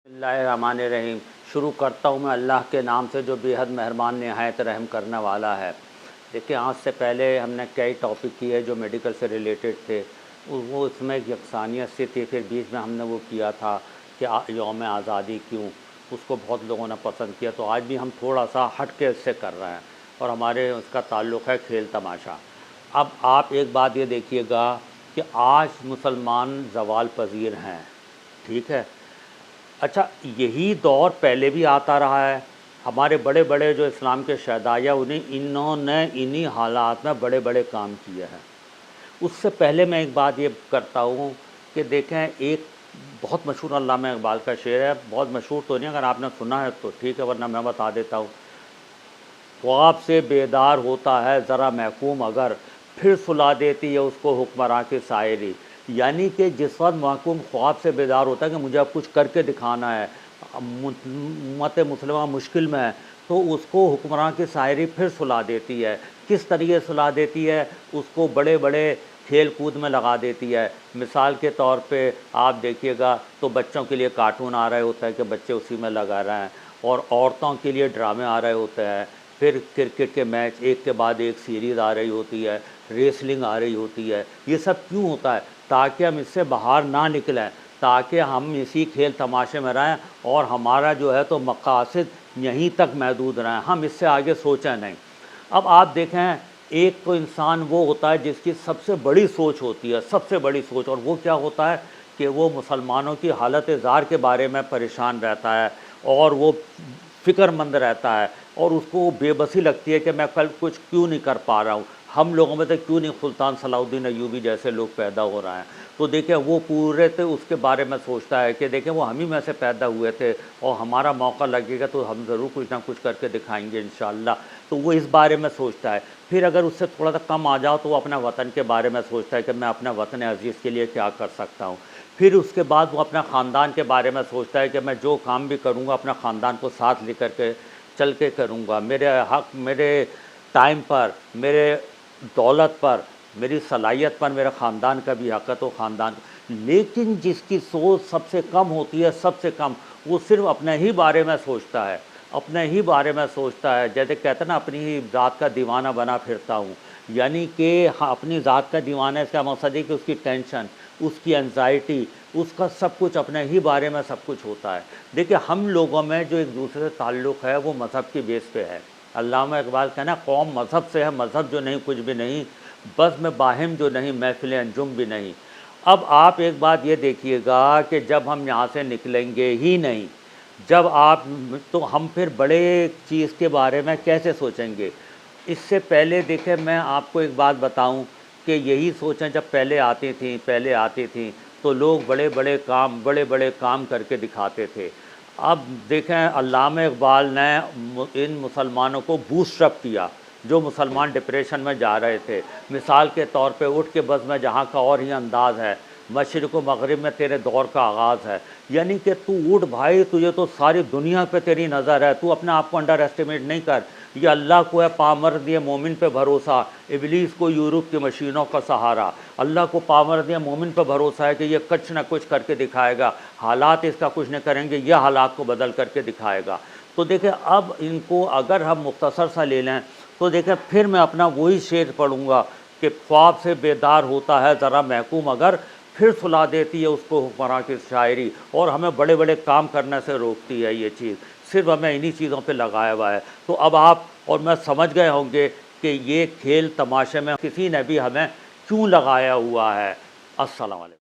بسم اللہ الرحمن الرحیم۔ شروع کرتا ہوں میں اللہ کے نام سے جو بے حد مہربان نہایت رحم کرنے والا ہے۔ دیکھیں، آج سے پہلے ہم نے کئی ٹاپک کیے جو میڈیکل سے ریلیٹڈ تھے، وہ اس میں یکسانیت سے تھی۔ پھر بیچ میں ہم نے وہ کیا تھا کہ یوم آزادی کیوں، اس کو بہت لوگوں نے پسند کیا، تو آج بھی ہم تھوڑا سا ہٹ کے اس سے کر رہے ہیں، اور ہمارے اس کا تعلق ہے کھیل تماشا۔ اب آپ ایک بات یہ دیکھیے گا کہ آج مسلمان زوال پذیر ہیں، ٹھیک ہے؟ اچھا، یہی دور پہلے بھی آتا رہا ہے۔ ہمارے بڑے بڑے جو اسلام کے شہداء انہوں نے انہی حالات میں بڑے بڑے کام کیے ہیں۔ اس سے پہلے میں ایک بات یہ کرتا ہوں کہ دیکھیں، ایک بہت مشہور علامہ اقبال کا شعر ہے، بہت مشہور تو نہیں، اگر آپ نے سنا ہے تو ٹھیک ہے، ورنہ میں بتا دیتا ہوں۔ خواب سے بیدار ہوتا ہے ذرا محکوم اگر، پھر سلا دیتی ہے اس کو حکمراں کی شاعری۔ یعنی کہ جس وقت محکوم خواب سے بیدار ہوتا ہے کہ مجھے اب کچھ کر کے دکھانا ہے، امت مسلمہ مشکل میں ہے، تو اس کو حکمراں کی شاعری پھر سلا دیتی ہے۔ کس طریقے سلا دیتی ہے؟ اس کو بڑے بڑے کھیل کود میں لگا دیتی ہے۔ مثال کے طور پہ آپ دیکھیے گا تو بچوں کے لیے کارٹون آ رہے ہوتا ہے کہ بچے اسی میں لگا رہے ہیں، اور عورتوں کے لیے ڈرامے آ رہے ہوتے ہیں، پھر کرکٹ کے میچ ایک کے بعد ایک سیریز آ رہی ہوتی ہے، ریسلنگ آ رہی ہوتی ہے۔ یہ سب کیوں ہوتا ہے؟ تاکہ ہم اس سے باہر نہ نکلیں، تاکہ ہم اسی کھیل تماشے میں رہیں، اور ہمارا جو ہے تو مقاصد یہیں تک محدود رہیں، ہم اس سے آگے سوچیں نہیں۔ اب آپ دیکھیں، ایک تو انسان وہ ہوتا ہے جس کی سب سے بڑی سوچ ہوتی ہے، سب سے بڑی سوچ، اور وہ کیا ہوتا ہے کہ وہ مسلمانوں کی حالت زار کے بارے میں پریشان رہتا ہے، اور وہ فکر مند رہتا ہے، اور اس کو بے بسی لگتی ہے کہ میں کل کچھ کیوں نہیں کر پا رہا ہوں، ہم لوگوں میں تو کیوں نہیں سلطان صلاح الدین ایوبی جیسے لوگ پیدا ہو رہے ہیں۔ تو دیکھیں، وہ پورے سے اس کے بارے میں سوچتا ہے کہ دیکھیں، وہ ہم ہی میں سے پیدا ہوئے تھے، اور ہمارا موقع لگے گا تو ہم ضرور کچھ نہ کچھ کر کے دکھائیں گے انشاءاللہ۔ تو وہ اس بارے میں سوچتا ہے۔ پھر اگر اس سے تھوڑا سا کم آ جاؤ تو وہ اپنا وطن کے بارے میں سوچتا ہے کہ میں اپنا وطن عزیز کے لیے کیا کر سکتا ہوں۔ پھر اس کے بعد وہ اپنا خاندان کے بارے میں سوچتا ہے کہ میں جو کام بھی کروں گا اپنا خاندان کو ساتھ لے کر کے چل کے کروں گا، میرے حق، میرے ٹائم پر، میرے دولت پر، میری صلاحیت پر میرا خاندان کا بھی حق ہے، تو خاندان۔ لیکن جس کی سوچ سب سے کم ہوتی ہے، سب سے کم، وہ صرف اپنے ہی بارے میں سوچتا ہے، اپنے ہی بارے میں سوچتا ہے۔ جیسے کہتے ہیں نا، اپنی ہی ذات کا دیوانہ بنا پھرتا ہوں، یعنی کہ اپنی ذات کا دیوانہ، اس کا مقصد ہے کہ اس کی ٹینشن، اس کی انزائٹی، اس کا سب کچھ اپنے ہی بارے میں سب کچھ ہوتا ہے۔ دیکھیں، ہم لوگوں میں جو ایک دوسرے سے تعلق ہے وہ مذہب کی بیس پہ ہے۔ علامہ اقبال کہنا، قوم مذہب سے ہے، مذہب جو نہیں کچھ بھی نہیں، بزم باہم جو نہیں، محفل انجم بھی نہیں۔ اب آپ ایک بات یہ دیکھیے گا کہ جب ہم یہاں سے نکلیں گے ہی نہیں، جب آپ، تو ہم پھر بڑے چیز کے بارے میں کیسے سوچیں گے؟ اس سے پہلے دیکھیں، میں آپ کو ایک بات بتاؤں کہ یہی سوچیں جب پہلے آتی تھیں تو لوگ بڑے بڑے کام کر کے دکھاتے تھے۔ اب دیکھیں، علامہ اقبال نے ان مسلمانوں کو بوسٹ اپ کیا جو مسلمان ڈپریشن میں جا رہے تھے۔ مثال کے طور پہ، اٹھ کے بز میں جہاں کا اور ہی انداز ہے، مشرق و مغرب میں تیرے دور کا آغاز ہے۔ یعنی کہ تو اٹھ بھائی، تجھے تو ساری دنیا پہ تیری نظر ہے، تو اپنے آپ کو انڈر ایسٹیمیٹ نہیں کر۔ یہ اللہ کو ہے پامرد مومن پہ بھروسہ، ابلیس کو یورپ کی مشینوں کا سہارا۔ اللہ کو پامرد مومن پہ بھروسہ ہے کہ یہ کچھ نہ کچھ کر کے دکھائے گا، حالات اس کا کچھ نہیں کریں گے، یہ حالات کو بدل کر کے دکھائے گا۔ تو دیکھیں، اب ان کو اگر ہم مختصر سا لے لیں تو دیکھیں، پھر میں اپنا وہی شعر پڑھوں گا کہ خواب سے بیدار ہوتا ہے ذرا محکوم اگر، پھر سلا دیتی ہے اس کو حکمراں کی شاعری، اور ہمیں بڑے بڑے کام کرنے سے روکتی ہے یہ چیز، صرف ہمیں انہی چیزوں پہ لگایا ہوا ہے۔ تو اب آپ اور میں سمجھ گئے ہوں گے کہ یہ کھیل تماشے میں کسی نے بھی ہمیں کیوں لگایا ہوا ہے۔ السلام علیکم۔